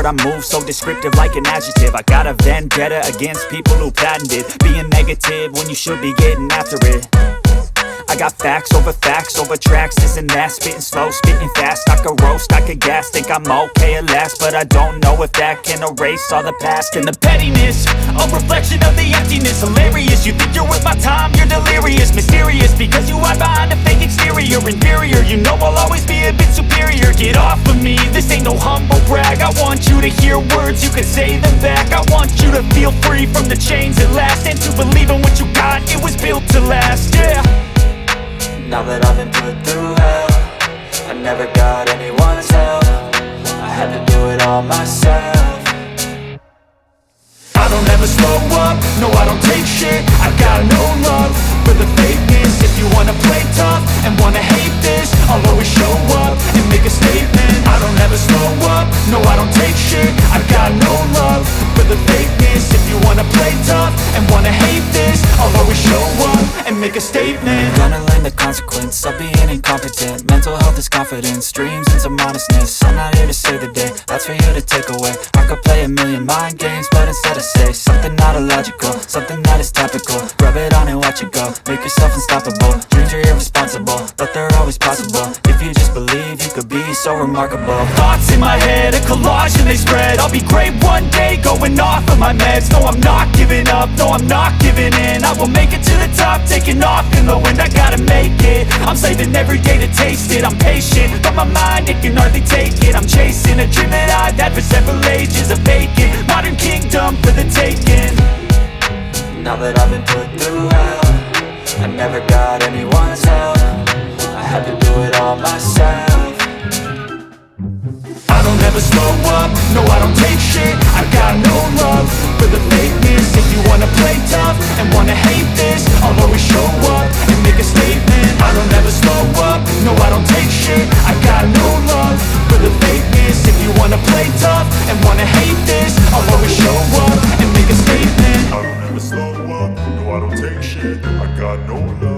I move so descriptive like an adjective. I got a vendetta against people who patented being negative when you should be getting after it. I got facts over tracks, this and that. Spitting slow, spitting fast. I could roast, I could gas. Think I'm okay at last, but I don't know if that can erase all the past. And the pettiness, a reflection of the emptiness. Hilarious, you think you're worth my time, you're delirious. Mysterious, because you hide behind a fake exterior. Inferior, you know I'll always be a bit superior. Get off of me, this ain't no humble brag. I want you to hear words, you can say them back. I want you to feel free from the chains at last, and to believe in what you got, it was built to last, yeah. Now that I've been put through hell, I never got anyone's help. I had to do it all myself. I don't ever slow up, no I don't take shit. I've got no love for the fakeness. If you wanna play tough and wanna hate this, I'll always show up and make a statement. I don't ever slow up, no I don't take shit. I've got no love for the fakeness. If you wanna play tough and wanna hate this, I'll always show up and make a statement. Gonna learn the consequence of being incompetent. Mental health is confidence, dreams and some modestness. I'm not here to save the day, that's for you to take away. I could play a million mind games, but instead I say something not illogical, something that is topical. Rub it on and watch it go, make yourself unstoppable. Dreams are irresponsible, but they're always possible. If you just believe, you could be so remarkable. Thoughts in my head, a collage and they spread. I'll be great one day, going off of my meds. No, I'm not giving up, no, I'm not giving in. I will make it to the top, taking off in the wind. I gotta make it, I'm saving every day to taste it. I'm patient, but my mind, it can hardly take it. I'm chasing a dream that I've had for several ages. A vacant, modern kingdom for the taking. Now that I've been put through hell, I never got anyone's help. I had to do it all myself. I don't ever slow up, no I don't take shit. I got no love for the fakeness. If you wanna play tough and wanna hate this, I'll always show up and make a statement. I don't ever slow up, no I don't take shit. I got no love for the fakeness. If you wanna play tough and wanna hate this, I'll always show up and make a statement. I don't ever slow up, no I don't take shit. I got no love